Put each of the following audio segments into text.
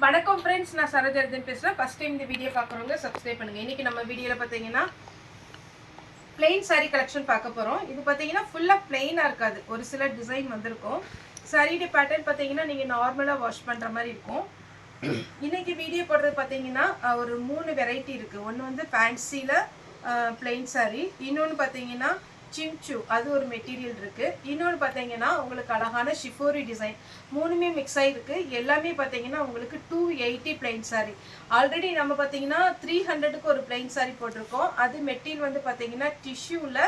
வணக்கம் ஃப்ரெண்ட்ஸ், நான் சரோஜர்தன் பேசுகிறேன். ஃபஸ்ட் டைம் இந்த வீடியோ பார்க்குறவங்க சப்ஸ்கிரைப் பண்ணுங்கள். இன்றைக்கி நம்ம வீடியோவில் பார்த்தீங்கன்னா பிளெயின் சாரீ கலெக்ஷன் பார்க்க போகிறோம். இது பார்த்தீங்கன்னா ஃபுல்லாக பிளெயினாக இருக்காது, ஒரு சில டிசைன் வந்திருக்கும். சாரீடைய பேட்டர்ன் பார்த்தீங்கன்னா நீங்கள் நார்மலாக வாஷ் பண்ணுற மாதிரி இருக்கும். இன்றைக்கி வீடியோ போடுறது பார்த்தீங்கன்னா ஒரு 3 வெரைட்டி இருக்குது. ஒன்று வந்து ஃபேன்சியில் பிளெயின் சாரீ, இன்னொன்று பார்த்தீங்கன்னா சிம்சு, அது ஒரு மெட்டீரியல் இருக்குது. இன்னொன்று பார்த்தீங்கன்னா உங்களுக்கு அழகான ஷிஃபோரி டிசைன், மூணுமே மிக்ஸ் ஆகிருக்கு. எல்லாமே பார்த்தீங்கன்னா உங்களுக்கு 280 பிளைன் சாரீ. ஆல்ரெடி நம்ம பார்த்தீங்கன்னா 300க்கு ஒரு பிளைன் சாரீ போட்டிருக்கோம். அது மெட்டீரியல் வந்து பார்த்தீங்கன்னா டிஷ்யூவில்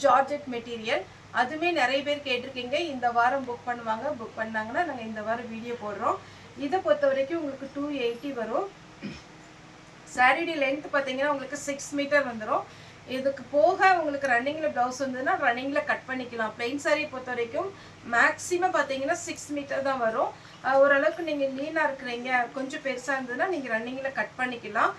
ஜார்ஜெட் மெட்டீரியல். அதுவுமே நிறைய பேர் கேட்டிருக்கீங்க. இந்த வாரம் புக் பண்ணாங்கன்னா நாங்கள் இந்த வாரம் வீடியோ போடுறோம். இதை பொறுத்த வரைக்கும் உங்களுக்கு 280 வரும். சாரீடி லென்த் பார்த்தீங்கன்னா உங்களுக்கு 6 மீட்டர் வந்துடும். இதுக்கு போக உங்களுக்கு ரன்னிங்கில் ப்ளவுஸ் வந்ததுன்னா ரன்னிங்கில் கட் பண்ணிக்கலாம். பிளெயின் சாரியை பொறுத்த வரைக்கும் மேக்ஸிமம் பார்த்தீங்கன்னா 6 மீட்டர் தான் வரும். ஓரளவுக்கு நீங்கள் லீனாக இருக்கிறீங்க, கொஞ்சம் பெருசாக இருந்ததுன்னா நீங்கள் ரன்னிங்கில் கட் பண்ணிக்கலாம்.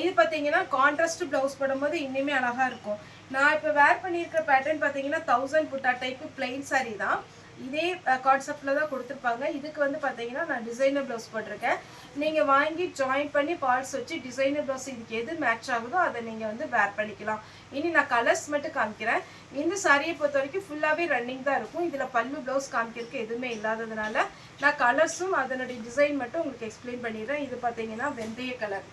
இது பார்த்தீங்கன்னா கான்ட்ராஸ்ட் ப்ளவுஸ் போடும்போது இன்னுமே அழகாக இருக்கும். நான் இப்போ வேர் பண்ணியிருக்கிற பேட்டர்ன் பார்த்தீங்கன்னா 1000 புட்டா டைப்பு பிளெயின் சாரீ தான். இதே கான்செப்டில் தான் கொடுத்துருப்பாங்க. இதுக்கு வந்து பார்த்தீங்கன்னா நான் டிசைனர் ப்ளவுஸ் போட்டிருக்கேன். நீங்கள் வாங்கி ஜாயின் பண்ணி பார்ட்ஸ் வச்சு டிசைனர் ப்ளவுஸ் இதுக்கு எது மேட்ச் ஆகுதோ அதை நீங்கள் வந்து வேர் பண்ணிக்கலாம். இனி நான் கலர்ஸ் மட்டும் காமிக்கிறேன். இந்த சாரியை பொறுத்த வரைக்கும் ஃபுல்லாகவே ரன்னிங் தான் இருக்கும். இதில் பல்லு ப்ளவுஸ் காமிக்கிறதுக்கு எதுவுமே இல்லாததுனால நான் கலர்ஸும் அதனுடைய டிசைன் மட்டும் உங்களுக்கு எக்ஸ்பிளைன் பண்ணிடுறேன். இது பார்த்தீங்கன்னா வெந்தய கலர்.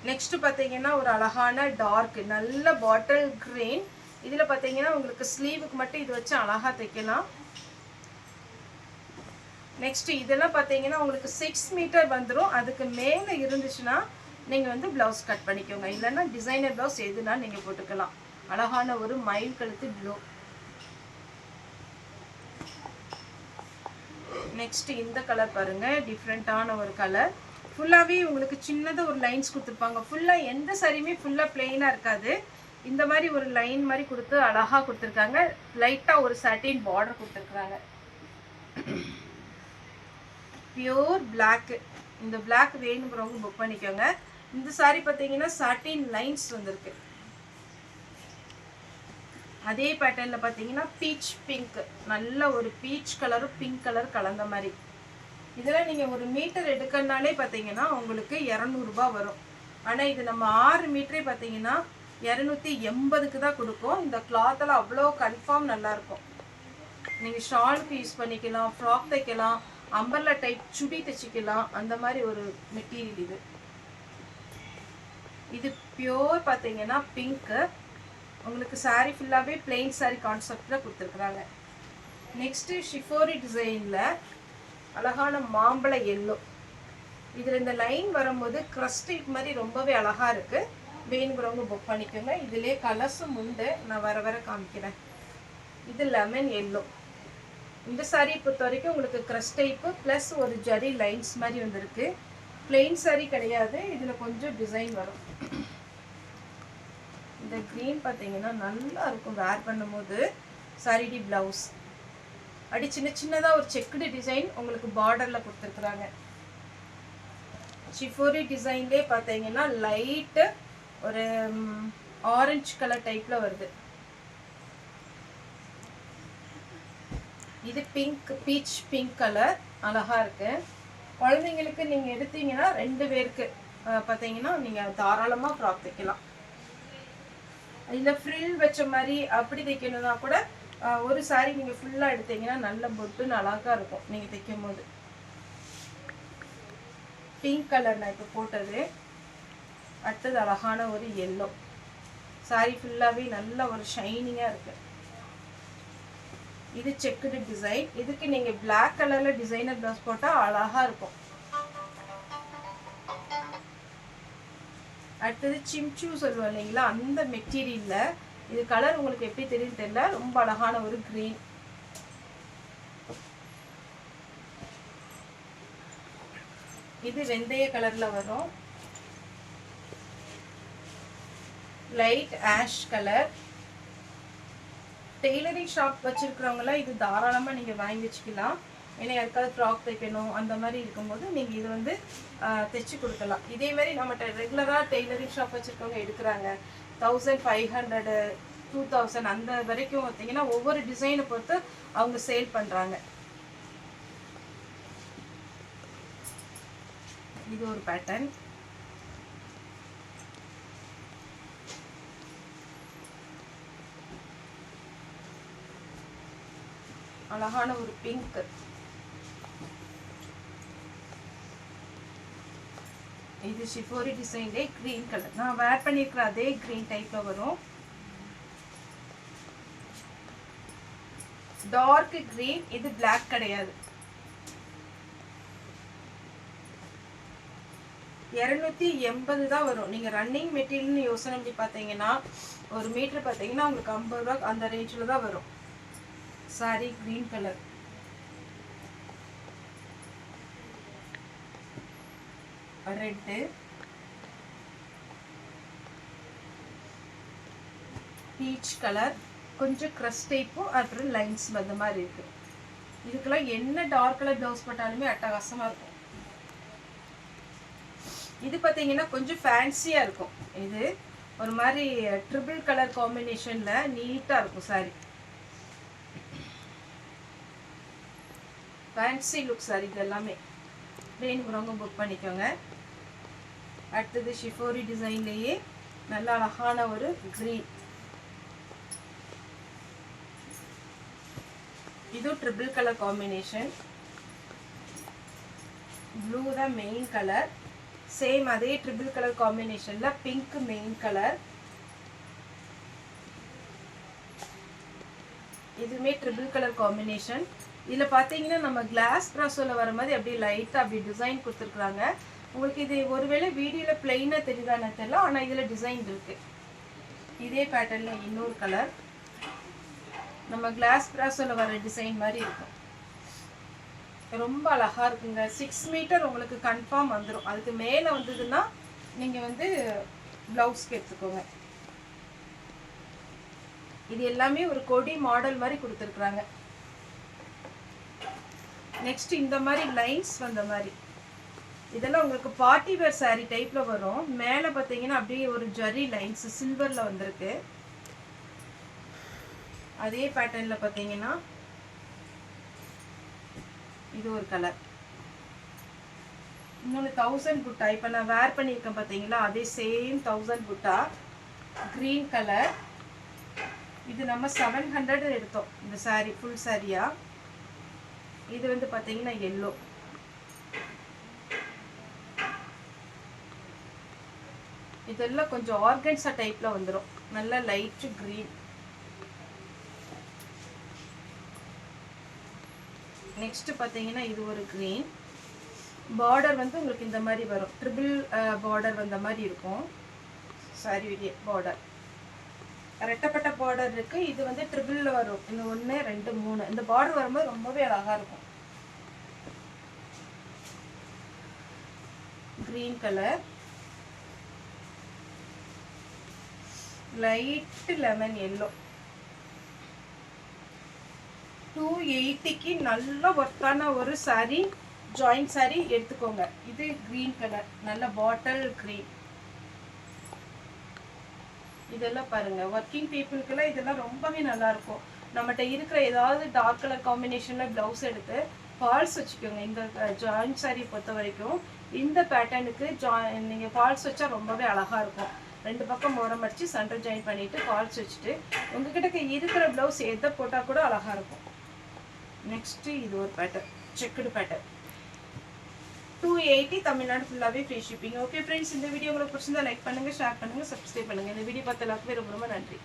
நெக்ஸ்ட் பார்த்தீங்கன்னா ஒரு அழகான டார்க் நல்ல பாட்டில் கிரீன். இதில் பார்த்தீங்கன்னா உங்களுக்கு ஸ்லீவுக்கு மட்டும் இது வச்சு அழகாக தைக்கலாம். நெக்ஸ்ட் இதெல்லாம் பார்த்தீங்கன்னா உங்களுக்கு 6 மீட்டர் வந்துடும். அதுக்கு மேலே இருந்துச்சுன்னா நீங்கள் வந்து ப்ளவுஸ் கட் பண்ணிக்கோங்க, இல்லைன்னா டிசைனர் ப்ளவுஸ் எதுனா நீங்கள் போட்டுக்கலாம். அழகான ஒரு மயில் கழுத்து ப்ளூ. நெக்ஸ்ட் இந்த கலர் பாருங்கள், டிஃப்ரெண்ட்டான ஒரு கலர். ஃபுல்லாகவே உங்களுக்கு சின்னதாக ஒரு லைன்ஸ் கொடுத்துருப்பாங்க. ஃபுல்லாக எந்த சாரியுமே ஃபுல்லாக பிளெயினாக இருக்காது. இந்த மாதிரி ஒரு லைன் மாதிரி கொடுத்து அழகாக கொடுத்துருக்காங்க. லைட்டாக ஒரு சாட்டின் பார்டர் கொடுத்துருக்குறாங்க. Pure black. இந்த பிளாக் வேணுங்கிறவங்க புக் பண்ணிக்கோங்க. இந்த சாரி பார்த்தீங்கன்னா சாட்டின் லைன்ஸ் வந்திருக்கு. அதே பேட்டர்னில் பார்த்தீங்கன்னா பீச் பிங்க், நல்ல ஒரு பீச் கலரும் பிங்க் கலர் கலந்த மாதிரி. இதில் நீங்கள் ஒரு மீட்டர் எடுக்கிறனாலே பார்த்தீங்கன்னா உங்களுக்கு 200 ரூபாய் வரும். ஆனால் இது நம்ம 6 மீட்டரே பார்த்தீங்கன்னா 280க்கு தான் கொடுக்கும். இந்த கிளாத்தெல்லாம் அவ்வளோ கன்ஃபார்ம் நல்லாயிருக்கும். நீங்கள் ஷாலுக்கு யூஸ் பண்ணிக்கலாம், ஃப்ராக் தைக்கலாம், அம்பர்லா டைப் சுடி தைச்சிக்கலாம். அந்த மாதிரி ஒரு மெட்டீரியல் இது. இது பியோர் பார்த்தீங்கன்னா பிங்க்கு. உங்களுக்கு சாரீ ஃபுல்லாகவே பிளெயின் சாரீ கான்செப்டில் கொடுத்துருக்குறாங்க. நெக்ஸ்ட்டு ஷிஃபோரி டிசைனில் அழகான மாம்பழ எல்லோ. இதில் இந்த லைன் வரும்போது க்ரஸ்டிக் மாதிரி ரொம்பவே அழகாக இருக்குது. வேணுங்கிறவங்க புக் பண்ணிக்கோங்க. இதிலே கலர்ஸும் உண்டு, நான் வர வர காமிக்கிறேன். இது லெமன் எல்லோ. இந்த சாரியை பொறுத்த வரைக்கும் உங்களுக்கு க்ரஷ் டைப்பு ப்ளஸ் ஒரு ஜரி லைன்ஸ் மாதிரி வந்துருக்கு. பிளெயின் சாரீ கிடையாது, இதில் கொஞ்சம் டிசைன் வரும். இந்த க்ரீன் பார்த்தீங்கன்னா நல்லா இருக்கும் வேர் பண்ணும்போது. சாரிடி ப்ளவுஸ் அப்படி சின்ன சின்னதாக ஒரு செக்குடு டிசைன் உங்களுக்கு பார்டரில் கொடுத்துருக்குறாங்க. ஷிஃபோரி டிசைன்லேயே பார்த்தீங்கன்னா லைட்டு ஒரு ஆரஞ்சு கலர் டைப்பில் வருது. இது பிங்க், பீச் பிங்க் கலர் அழகாக இருக்குது. குழந்தைங்களுக்கு நீங்கள் எடுத்தீங்கன்னா 2 பேருக்கு பார்த்தீங்கன்னா நீங்கள் தாராளமாக ஃப்ராக் தைக்கலாம். இதில் ஃப்ரில் வச்ச மாதிரி அப்படி தைக்கணுன்னா கூட ஒரு சாரி நீங்கள் ஃபுல்லாக எடுத்தீங்கன்னா நல்ல பொட்டுன்னு அழகாக இருக்கும் நீங்கள் தைக்கும் போது. பிங்க் கலர் நான் இப்போ போட்டது. அடுத்தது அழகான ஒரு எல்லோ. சாரி ஃபுல்லாகவே நல்ல ஒரு ஷைனிங்காக இருக்குது. இது செக்குடு டிசைன். இதுக்கு நீங்கள் பிளாக் கலரில் டிசைனர் ப்ளவுஸ் போட்டால் அழகாக இருக்கும். அடுத்தது சிம்சு சொல்லுவோம் இல்லைங்களா, அந்த மெட்டீரியலில் இது கலர் உங்களுக்கு எப்படி தெரியும் தெரியல, ரொம்ப அழகான ஒரு க்ரீன். இது வெந்தய கலரில் வரும். Light ash colour. Tailoring shop வச்சுருக்கிறவங்களாம் இது தாராளமாக நீங்கள் வாங்கி வச்சுக்கலாம். ஏன்னா யாருக்காவது ஃப்ராக் தைக்கணும் அந்த மாதிரி இருக்கும்போது நீங்கள் இது வந்து தைச்சி கொடுக்கலாம். இதே மாதிரி நம்ம ரெகுலராக டெய்லரிங் ஷாப் வச்சுருக்கவங்க எடுக்கிறாங்க. 1500 2000 அந்த வரைக்கும் பார்த்தீங்கன்னா ஒவ்வொரு டிசைனை பொறுத்து அவங்க சேல் பண்ணுறாங்க. இது ஒரு பேட்டர்ன். அழகான ஒரு பிங்க். இது ஷிஃபோரி டிசைன்லே கிரீன் கலர். நான் வேர் பண்ணியிருக்கிற அதே கிரீன் டைப்ல வரும். Dark green. இது பிளாக் கிடையாது. 280 தான் வரும். நீங்க ரன்னிங் மெட்டீரியல்னு யோசனை பண்ணி பார்த்தீங்கன்னா ஒரு மீட்டர் பார்த்தீங்கன்னா உங்களுக்கு 50 ரூபா அந்த ரேஞ்சில் தான் வரும். Sorry green colour. Red, peach colour, கொஞ்சம் க்ரஷ் டைப்பும் அப்புறம் லைன்ஸ் வந்த மாதிரி இருக்கு. இதுக்கெல்லாம் என்ன டார்க் கலர் ப்ளவுஸ் போட்டாலுமே அட்டகாசமா இருக்கும். இது பார்த்தீங்கன்னா கொஞ்சம் ஃபேன்சியா இருக்கும். இது ஒரு மாதிரி ட்ரிபிள் கலர் காம்பினேஷன்ல நீட்டா இருக்கும் சாரி. ஃபேன்சி லுக் சாரி இது எல்லாமே. வேணுங்கிறவங்க புக் பண்ணிக்கோங்க. அடுத்தது ஷிஃபோரி டிசைன்லேயே நல்ல அழகான ஒரு கிரீன். இது ட்ரிபிள் கலர் காம்பினேஷன். ப்ளூ தான் மெயின் கலர். சேம் அதே ட்ரிபிள் கலர் காம்பினேஷன்ல பிங்க் மெயின் கலர். இதுவுமே ட்ரிபிள் கலர் காம்பினேஷன். இதில் பார்த்தீங்கன்னா நம்ம கிளாஸ் ப்ராஸோல வர மாதிரி அப்படியே லைட்டாக அப்படி டிசைன் கொடுத்துருக்குறாங்க. உங்களுக்கு இது ஒருவேளை வீடியோவில் பிளெயினாக தெரியுதான்னு தெரியல, ஆனால் இதில் டிசைன் இருக்கு. இதே பேட்டர்னில் இன்னொரு கலர் நம்ம கிளாஸ் ப்ராஸோல வர டிசைன் மாதிரி இருக்கும். ரொம்ப அழகா இருக்குங்க. 6 மீட்டர் உங்களுக்கு கன்ஃபார்ம் வந்துடும். அதுக்கு மேலே வந்ததுன்னா நீங்கள் வந்து ப்ளவுஸ்க்கு எடுத்துக்கோங்க. இது எல்லாமே ஒரு கொடி மாடல் மாதிரி கொடுத்துருக்குறாங்க. நெக்ஸ்ட் இந்த மாதிரி லைன்ஸ் வந்த மாதிரி இதெல்லாம் உங்களுக்கு பார்ட்டி வேர் சாரி டைப்ல வரும். மேலே பார்த்தீங்கன்னா அப்படியே ஒரு ஜரி லைன்ஸ் சில்வர்ல வந்திருக்கு. அதே பேட்டர்ன்ல பார்த்தீங்கன்னா இது ஒரு கலர். இன்னொன்று 1000 புட்டா. இப்போ நான் வேர் பண்ணியிருக்கேன் பார்த்தீங்களா, அதே சேம் 1000 புட்டா கிரீன் கலர். இது நம்ம 700 எடுத்தோம் இந்த சாரி ஃபுல் சாரியா. இது வந்து பார்த்தீங்கன்னா எல்லோ. இதெல்லாம் கொஞ்சம் ஆர்கன்ஸா டைப்ல வந்துடும். நல்ல லைட் கிரீன். நெக்ஸ்ட் பார்த்தீங்கன்னா இது ஒரு கிரீன். பார்டர் வந்து உங்களுக்கு இந்த மாதிரி வரும். ட்ரிபிள் பார்டர் வந்த மாதிரி இருக்கும் சாரி பார்டர். ரெட்டப்பட்ட பார்டர் இருக்கு. இது வந்து ட்ரிபிள்ல வரும். இந்த 1 2 3 இந்த பார்டர் வரும்போது ரொம்பவே அழகா இருக்கும். Green colour, light lemon yellow. 280க்கு நல்ல ஒர்த்தான ஒரு சாரி, ஜாயிண்ட் சாரி எடுத்துக்கோங்க. இது கிரீன் கலர், நல்ல பாட்டில் கிரீன். இதெல்லாம் பாருங்க, ஒர்க்கிங் பீப்புளுக்கெல்லாம் இதெல்லாம் ரொம்பவே நல்லா இருக்கும். நம்மகிட்ட இருக்கிற ஏதாவது டார்க் கலர் காம்பினேஷன்ல பிளவுஸ் எடுத்து ஃபால்ஸ் வச்சுக்கோங்க. இந்த ஜாயிண்ட் சாரி பொறுத்த வரைக்கும் இந்த பேட்டர்னுக்கு நீங்க ஃபால்ஸ் வச்சா ரொம்பவே அழகா இருக்கும். 2 பக்கம் ஓரம் அடிச்சு சென்டர் ஜாயின் பண்ணிட்டு ஃபால்ஸ் வச்சுட்டு உங்ககிட்ட இருக்கிற பிளவுஸ் எதை போட்டா கூட அழகா இருக்கும். நெக்ஸ்ட் இது ஒரு பேட்டர்ன், செக்குடு பேட்டர்ன். 280 தமிழ்நாடு ஃபுல்லாவே ஃப்ரீ ஷிப்பிங். ஓகே ஃப்ரெண்ட்ஸ், இந்த வீடியோ உங்களுக்கு பிடிச்சிருந்தா லைக் பண்ணுங்க, ஷேர் பண்ணுங்க, சப்ஸ்கிரைப் பண்ணுங்க. இந்த வீடியோ பார்த்த எல்லாருக்குமே ரொம்ப ரொம்ப நன்றி.